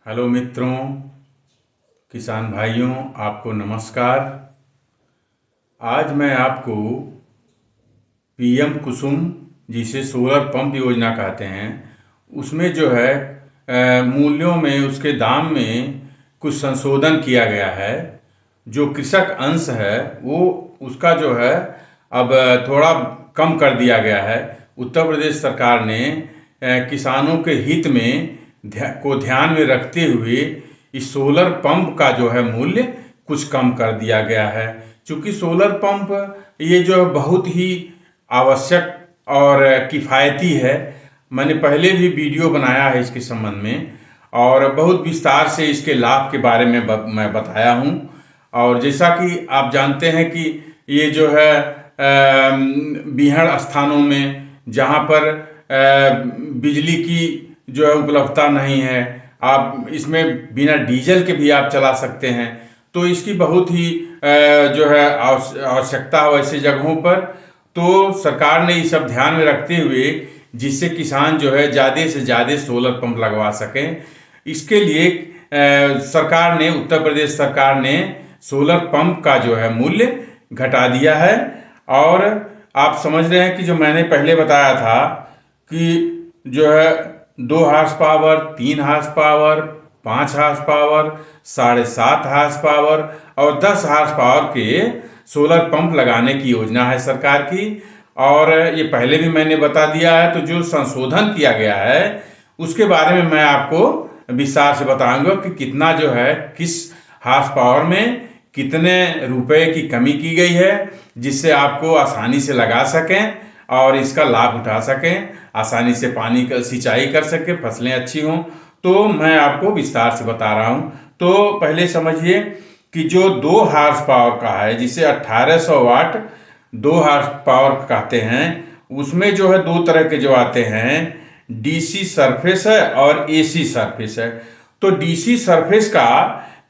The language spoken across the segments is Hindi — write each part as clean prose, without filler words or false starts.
हेलो मित्रों, किसान भाइयों, आपको नमस्कार। आज मैं आपको पीएम कुसुम, जिसे सोलर पंप योजना कहते हैं, उसमें जो है मूल्यों में, उसके दाम में कुछ संशोधन किया गया है। जो कृषक अंश है वो उसका जो है अब थोड़ा कम कर दिया गया है। उत्तर प्रदेश सरकार ने किसानों के हित में को ध्यान में रखते हुए इस सोलर पंप का जो है मूल्य कुछ कम कर दिया गया है। क्योंकि सोलर पंप ये जो बहुत ही आवश्यक और किफ़ायती है। मैंने पहले भी वीडियो बनाया है इसके संबंध में और बहुत विस्तार से इसके लाभ के बारे में मैं बताया हूँ। और जैसा कि आप जानते हैं कि ये जो है बीहड़ स्थानों में जहाँ पर बिजली की जो है उपलब्धता नहीं है, आप इसमें बिना डीजल के भी आप चला सकते हैं। तो इसकी बहुत ही जो है आवश्यकता है वैसे जगहों पर। तो सरकार ने ये सब ध्यान में रखते हुए जिससे किसान जो है ज़्यादा से ज़्यादा सोलर पंप लगवा सकें, इसके लिए सरकार ने, उत्तर प्रदेश सरकार ने सोलर पंप का जो है मूल्य घटा दिया है। और आप समझ रहे हैं कि जो मैंने पहले बताया था कि जो है 2 horse power, 3 horse power, 5 horse power, 7.5 horse power और 10 हार्स पावर के सोलर पंप लगाने की योजना है सरकार की। और ये पहले भी मैंने बता दिया है। तो जो संशोधन किया गया है उसके बारे में मैं आपको विस्तार से बताऊंगा कि कितना जो है, किस हार्स पावर में कितने रुपए की कमी की गई है, जिससे आपको आसानी से लगा सकें और इसका लाभ उठा सकें, आसानी से पानी का सिंचाई कर सकें, फसलें अच्छी हों। तो मैं आपको विस्तार से बता रहा हूँ। तो पहले समझिए कि जो 2 हार्स पावर का है, जिसे 1800 वाट 2 हार्स पावर कहते हैं, उसमें जो है 2 तरह के जो आते हैं, डीसी सरफेस है और एसी सरफेस है। तो डीसी सरफेस का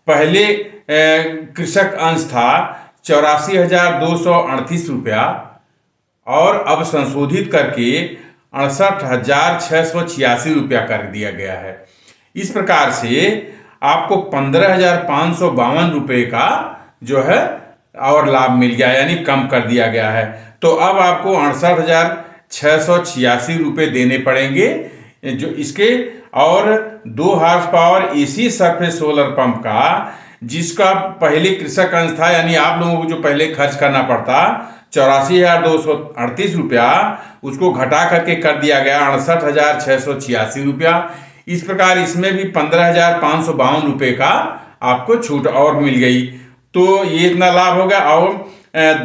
पहले कृषक अंश था 84,238 रुपया और अब संशोधित करके 68,686 रुपया कर दिया गया है। इस प्रकार से आपको 15,552 रुपये का जो है और लाभ मिल गया, यानी कम कर दिया गया है। तो अब आपको 68,686 रुपये देने पड़ेंगे जो इसके। और 2 horse power AC surface solar pump का, जिसका पहले कृषक अंश था, यानी आप लोगों को जो पहले खर्च करना पड़ता 84,238 रुपया, उसको घटा करके कर दिया गया 68,686 रुपया। इस प्रकार इसमें भी 15,552 रुपये का आपको छूट और मिल गई। तो ये इतना लाभ हो गया। और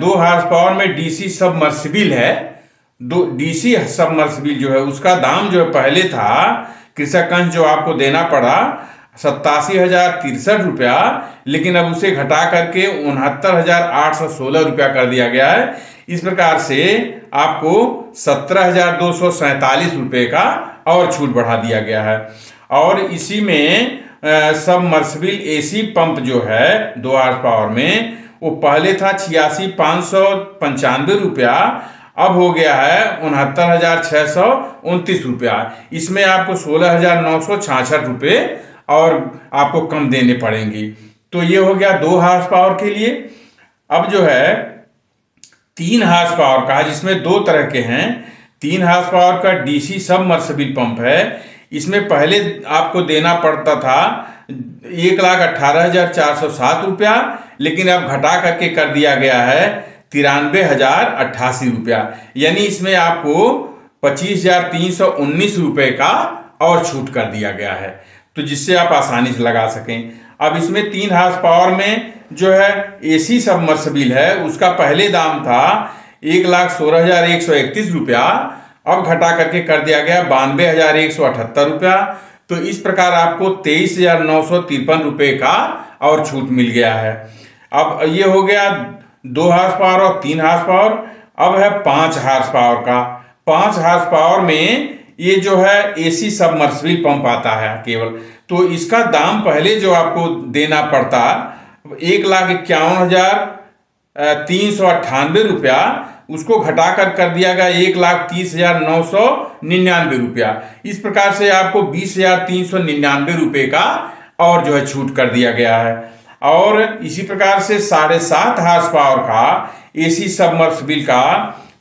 2 हार्स पावर में डीसी सबमर्सिबल है। डीसी सबमर्सिबल जो है उसका दाम जो पहले था, कृषक अंश जो आपको देना पड़ा 87,063 रुपया, लेकिन अब उसे घटा करके 69,816 रुपया कर दिया गया है। इस प्रकार से आपको 17,247 रुपये का और छूट बढ़ा दिया गया है। और इसी में सबमर्सिबल एसी पंप जो है 2 हार्स पावर में, वो पहले था 86,595 रुपया, अब हो गया है 69,629 रुपया। इसमें आपको 16,966 रुपये और आपको कम देने पड़ेंगे। तो ये हो गया 2 हार्स पावर के लिए। अब जो है 3 हार्स पावर का, जिसमें 2 तरह के हैं। 3 हार्स पावर का डीसी सबमर्सिबल पंप है। इसमें पहले आपको देना पड़ता था 1,18,407 रुपया, लेकिन अब घटा करके कर दिया गया है 93,088 रुपया, यानी इसमें आपको 25,319 रुपये का और छूट कर दिया गया है, तो जिससे आप आसानी से लगा सकें। अब इसमें 3 हार्स पावर में जो है एसी सबमर्सिबल है, उसका पहले दाम था 1,16,131 रुपया, अब घटा करके कर दिया गया 92,178 रुपया। तो इस प्रकार आपको 23,953 रुपये का और छूट मिल गया है। अब ये हो गया 2 हार्स पावर और 3 हार्स पावर। अब है 5 हार्स पावर का। 5 हार्स पावर में ये जो है एसी सबमर्सिबल पंप आता है केवल। तो इसका दाम पहले जो आपको देना पड़ता 1,51,398 रुपया, उसको घटाकर कर दिया गया 1,30,999 रुपया। इस प्रकार से आपको 20,399 रुपये का और जो है छूट कर दिया गया है। और इसी प्रकार से 7.5 हार्स पावर का एसी सबमर्सिबल का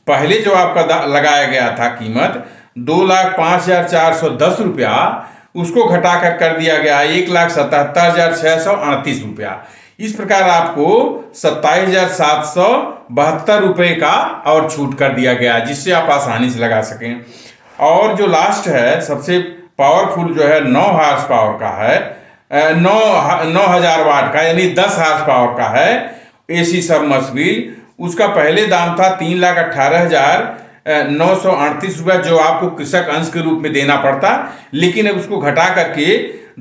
पहले जो आपका लगाया गया था कीमत 2,05,410 रुपया, उसको घटाकर कर दिया गया 1,77,638 रुपया। इस प्रकार आपको 27,772 रुपये का और छूट कर दिया गया, जिससे आप आसानी से लगा सकें। और जो लास्ट है सबसे पावरफुल जो है 9 हार्स पावर का है, 9,000 वाट का, यानी 10 हार्स पावर का है एसी सबमर्सिबल। उसका पहले दाम था 3,18,938 रुपया, जो आपको कृषक अंश के रूप में देना पड़ता, लेकिन अब उसको घटा करके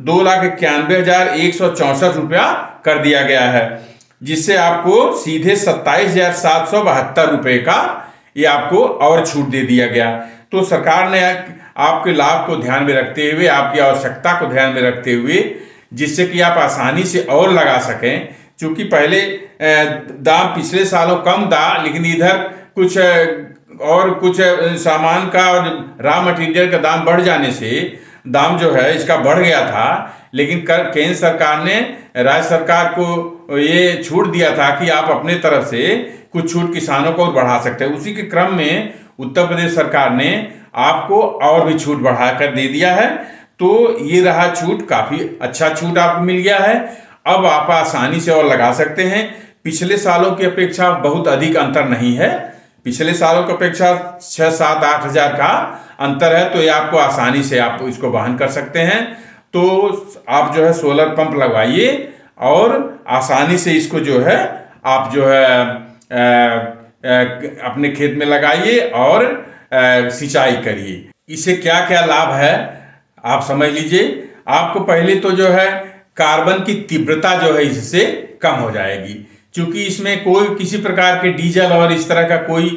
2,91,164 रुपया कर दिया गया है, जिससे आपको सीधे 27,772 रुपये का ये आपको और छूट दे दिया गया। तो सरकार ने आपके लाभ को ध्यान में रखते हुए, आपकी आवश्यकता को ध्यान में रखते हुए, जिससे कि आप आसानी से और लगा सकें, क्योंकि पहले दाम पिछले सालों कम था, लेकिन इधर कुछ सामान का और रॉ मटेरियल का दाम बढ़ जाने से दाम जो है इसका बढ़ गया था। लेकिन केंद्र सरकार ने राज्य सरकार को ये छूट दिया था कि आप अपने तरफ से कुछ छूट किसानों को बढ़ा सकते हैं। उसी के क्रम में उत्तर प्रदेश सरकार ने आपको और भी छूट बढ़ाकर दे दिया है। तो ये रहा छूट, काफ़ी अच्छा छूट आपको मिल गया है। अब आप आसानी से और लगा सकते हैं। पिछले सालों की अपेक्षा बहुत अधिक अंतर नहीं है, पिछले सालों की अपेक्षा 6, 7, 8 हज़ार का अंतर है। तो ये आपको आसानी से आप इसको वहन कर सकते हैं। तो आप जो है सोलर पंप लगवाइए और आसानी से इसको जो है आप जो है अपने खेत में लगाइए और सिंचाई करिए। इससे क्या क्या लाभ है आप समझ लीजिए। आपको पहले तो जो है कार्बन की तीव्रता जो है इससे कम हो जाएगी, क्योंकि इसमें कोई किसी प्रकार के डीजल और इस तरह का कोई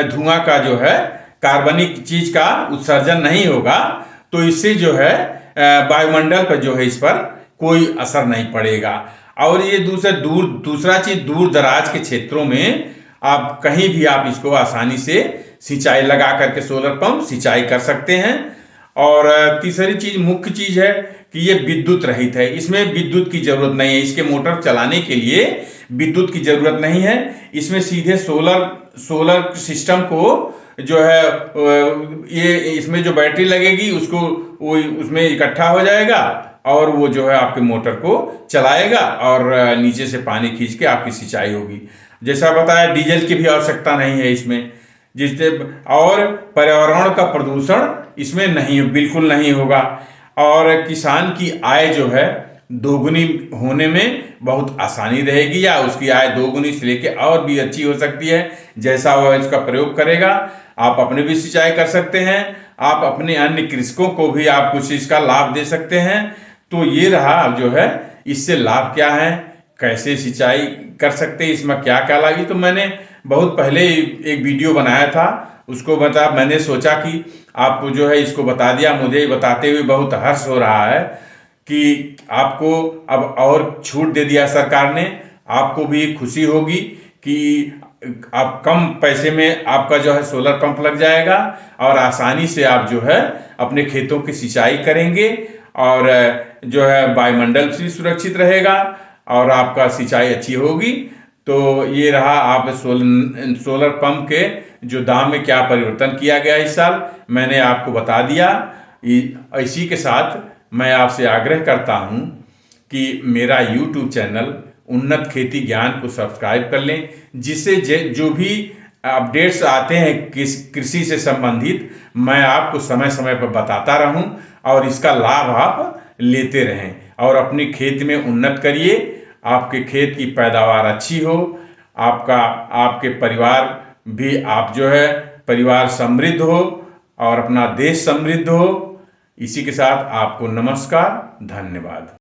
धुआं का जो है कार्बनिक चीज का उत्सर्जन नहीं होगा। तो इससे जो है वायुमंडल पर जो है इस पर कोई असर नहीं पड़ेगा। और ये दूसरा चीज, दूर दराज के क्षेत्रों में आप कहीं भी आप इसको आसानी से सिंचाई लगा करके सोलर पंप सिंचाई कर सकते हैं। और तीसरी चीज, मुख्य चीज है कि ये विद्युत रहित है, इसमें विद्युत की जरूरत नहीं है। इसके मोटर चलाने के लिए विद्युत की जरूरत नहीं है। इसमें सीधे सोलर सिस्टम को जो है ये इसमें जो बैटरी लगेगी उसको वो उसमें इकट्ठा हो जाएगा और वो जो है आपके मोटर को चलाएगा और नीचे से पानी खींच के आपकी सिंचाई होगी। जैसा बताया, डीजल की भी आवश्यकता नहीं है इसमें, जिससे और पर्यावरण का प्रदूषण इसमें नहीं, बिल्कुल नहीं होगा। और किसान की आय जो है दोगुनी होने में बहुत आसानी रहेगी, या उसकी आय दोगुनी से लेके और भी अच्छी हो सकती है। जैसा वह इसका प्रयोग करेगा, आप अपने भी सिंचाई कर सकते हैं, आप अपने अन्य कृषकों को भी आप कुछ इसका लाभ दे सकते हैं। तो ये रहा जो है, इससे लाभ क्या है, कैसे सिंचाई कर सकते हैं, इसमें क्या क्या लागी। तो मैंने बहुत पहले एक वीडियो बनाया था, उसको मैंने सोचा कि आपको जो है इसको बता दिया। मुझे बताते हुए बहुत हर्ष हो रहा है कि आपको अब और छूट दे दिया सरकार ने। आपको भी खुशी होगी कि आप कम पैसे में आपका जो है सोलर पंप लग जाएगा और आसानी से आप जो है अपने खेतों की सिंचाई करेंगे और जो है वायुमंडल भी सुरक्षित रहेगा और आपका सिंचाई अच्छी होगी। तो ये रहा, आप सोलर पंप के जो दाम में क्या परिवर्तन किया गया इस साल, मैंने आपको बता दिया। इसी के साथ मैं आपसे आग्रह करता हूँ कि मेरा YouTube चैनल उन्नत खेती ज्ञान को सब्सक्राइब कर लें, जिससे जो भी अपडेट्स आते हैं कृषि से संबंधित, मैं आपको समय समय पर बताता रहूं और इसका लाभ आप लेते रहें और अपने खेत में उन्नत करिए। आपके खेत की पैदावार अच्छी हो, आपके परिवार भी, आप जो है परिवार समृद्ध हो और अपना देश समृद्ध हो। इसी के साथ आपको नमस्कार, धन्यवाद।